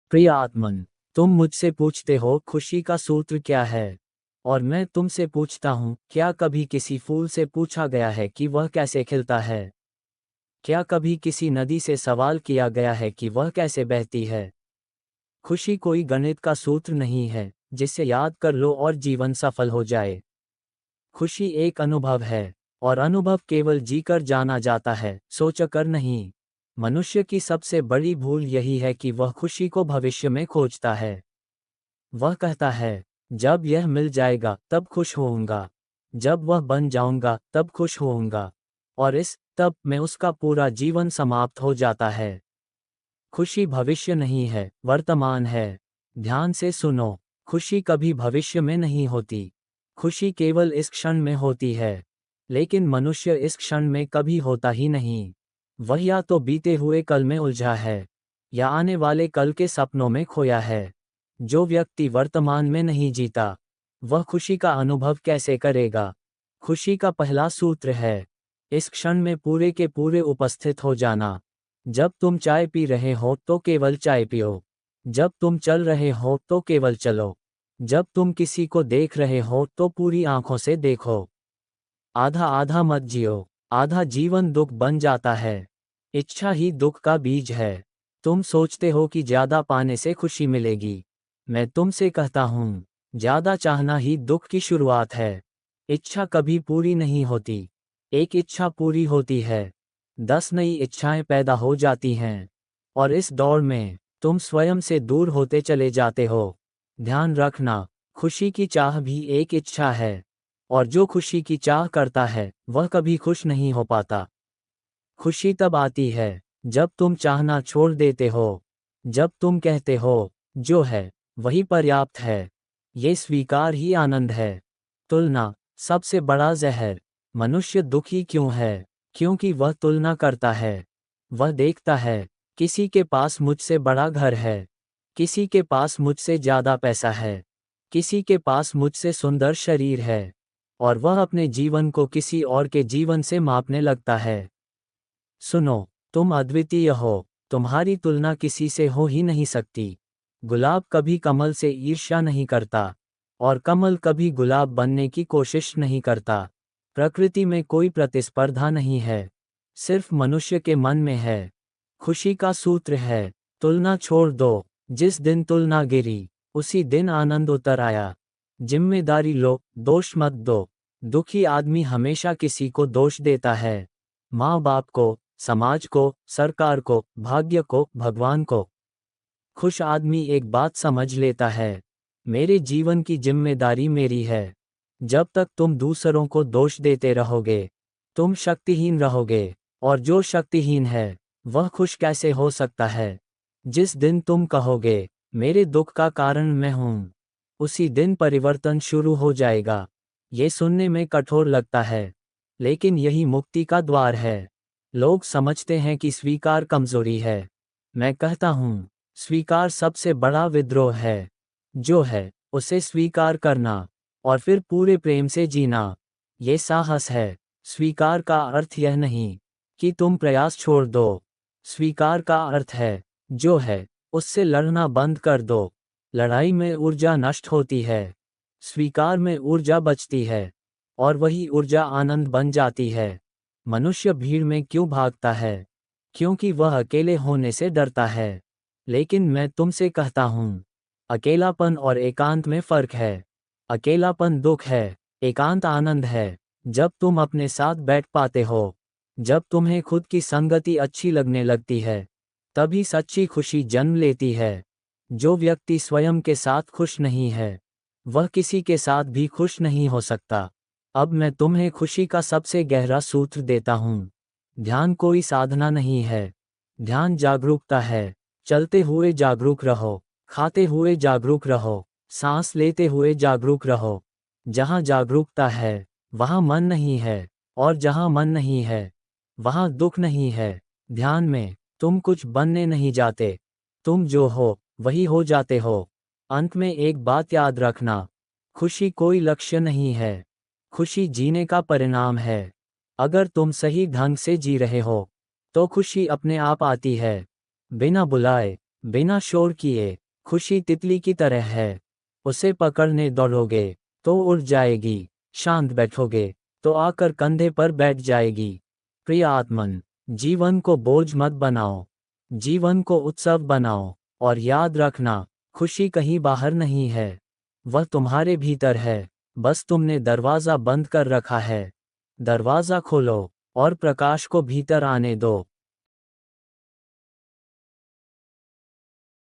प्रिय आत्मन, तुम मुझसे पूछते हो खुशी का सूत्र क्या है। और मैं तुमसे पूछता हूँ, क्या कभी किसी फूल से पूछा गया है कि वह कैसे खिलता है? क्या कभी किसी नदी से सवाल किया गया है कि वह कैसे बहती है? खुशी कोई गणित का सूत्र नहीं है जिसे याद कर लो और जीवन सफल हो जाए। खुशी एक अनुभव है, और अनुभव केवल जीकर जाना जाता है, सोचकर नहीं। मनुष्य की सबसे बड़ी भूल यही है कि वह खुशी को भविष्य में खोजता है। वह कहता है, जब यह मिल जाएगा तब खुश होऊंगा, जब वह बन जाऊंगा तब खुश होऊंगा, और इस तब में उसका पूरा जीवन समाप्त हो जाता है। खुशी भविष्य नहीं है, वर्तमान है। ध्यान से सुनो, खुशी कभी भविष्य में नहीं होती। खुशी केवल इस क्षण में होती है। लेकिन मनुष्य इस क्षण में कभी होता ही नहीं। वह या तो बीते हुए कल में उलझा है, या आने वाले कल के सपनों में खोया है। जो व्यक्ति वर्तमान में नहीं जीता, वह खुशी का अनुभव कैसे करेगा? खुशी का पहला सूत्र है, इस क्षण में पूरे के पूरे उपस्थित हो जाना। जब तुम चाय पी रहे हो तो केवल चाय पियो। जब तुम चल रहे हो तो केवल चलो। जब तुम किसी को देख रहे हो तो पूरी आंखों से देखो। आधा आधा मत जियो, आधा जीवन दुख बन जाता है। इच्छा ही दुख का बीज है। तुम सोचते हो कि ज्यादा पाने से खुशी मिलेगी। मैं तुमसे कहता हूँ, ज्यादा चाहना ही दुख की शुरुआत है। इच्छा कभी पूरी नहीं होती। एक इच्छा पूरी होती है, 10 नई इच्छाएं पैदा हो जाती हैं। और इस दौड़ में तुम स्वयं से दूर होते चले जाते हो। ध्यान रखना, खुशी की चाह भी एक इच्छा है। और जो खुशी की चाह करता है वह कभी खुश नहीं हो पाता। खुशी तब आती है जब तुम चाहना छोड़ देते हो। जब तुम कहते हो, जो है वही पर्याप्त है। ये स्वीकार ही आनंद है। तुलना सबसे बड़ा जहर। मनुष्य दुखी क्यों है? क्योंकि वह तुलना करता है। वह देखता है, किसी के पास मुझसे बड़ा घर है, किसी के पास मुझसे ज्यादा पैसा है, किसी के पास मुझसे सुंदर शरीर है, और वह अपने जीवन को किसी और के जीवन से मापने लगता है। सुनो, तुम अद्वितीय हो। तुम्हारी तुलना किसी से हो ही नहीं सकती। गुलाब कभी कमल से ईर्ष्या नहीं करता, और कमल कभी गुलाब बनने की कोशिश नहीं करता। प्रकृति में कोई प्रतिस्पर्धा नहीं है, सिर्फ मनुष्य के मन में है। खुशी का सूत्र है, तुलना छोड़ दो। जिस दिन तुलना गिरी, उसी दिन आनंद उतर आया। जिम्मेदारी लो, दोष मत दो। दुखी आदमी हमेशा किसी को दोष देता है, माँ बाप को, समाज को, सरकार को, भाग्य को, भगवान को। खुश आदमी एक बात समझ लेता है, मेरे जीवन की जिम्मेदारी मेरी है। जब तक तुम दूसरों को दोष देते रहोगे, तुम शक्तिहीन रहोगे। और जो शक्तिहीन है, वह खुश कैसे हो सकता है? जिस दिन तुम कहोगे, मेरे दुख का कारण मैं हूं, उसी दिन परिवर्तन शुरू हो जाएगा। ये सुनने में कठोर लगता है, लेकिन यही मुक्ति का द्वार है। लोग समझते हैं कि स्वीकार कमजोरी है। मैं कहता हूँ, स्वीकार सबसे बड़ा विद्रोह है। जो है उसे स्वीकार करना, और फिर पूरे प्रेम से जीना, ये साहस है। स्वीकार का अर्थ यह नहीं कि तुम प्रयास छोड़ दो। स्वीकार का अर्थ है, जो है उससे लड़ना बंद कर दो। लड़ाई में ऊर्जा नष्ट होती है, स्वीकार में ऊर्जा बचती है, और वही ऊर्जा आनंद बन जाती है। मनुष्य भीड़ में क्यों भागता है? क्योंकि वह अकेले होने से डरता है। लेकिन मैं तुमसे कहता हूँ, अकेलापन और एकांत में फर्क है। अकेलापन दुख है, एकांत आनंद है। जब तुम अपने साथ बैठ पाते हो, जब तुम्हें खुद की संगति अच्छी लगने लगती है, तभी सच्ची खुशी जन्म लेती है। जो व्यक्ति स्वयं के साथ खुश नहीं है, वह किसी के साथ भी खुश नहीं हो सकता। अब मैं तुम्हें खुशी का सबसे गहरा सूत्र देता हूँ। ध्यान कोई साधना नहीं है, ध्यान जागरूकता है। चलते हुए जागरूक रहो, खाते हुए जागरूक रहो, सांस लेते हुए जागरूक रहो। जहाँ जागरूकता है, वहाँ मन नहीं है, और जहाँ मन नहीं है, वहाँ दुख नहीं है। ध्यान में तुम कुछ बनने नहीं जाते, तुम जो हो वही हो जाते हो। अंत में एक बात याद रखना, खुशी कोई लक्ष्य नहीं है, खुशी जीने का परिणाम है। अगर तुम सही ढंग से जी रहे हो, तो खुशी अपने आप आती है, बिना बुलाए। बिना शोर किए, खुशी तितली की तरह है। उसे पकड़ने दौड़ोगे तो उड़ जाएगी, शांत बैठोगे तो आकर कंधे पर बैठ जाएगी। प्रिय आत्मन, जीवन को बोझ मत बनाओ, जीवन को उत्सव बनाओ, और याद रखना, खुशी कहीं बाहर नहीं है, वह तुम्हारे भीतर है, बस तुमने दरवाज़ा बंद कर रखा है। दरवाज़ा खोलो और प्रकाश को भीतर आने दो।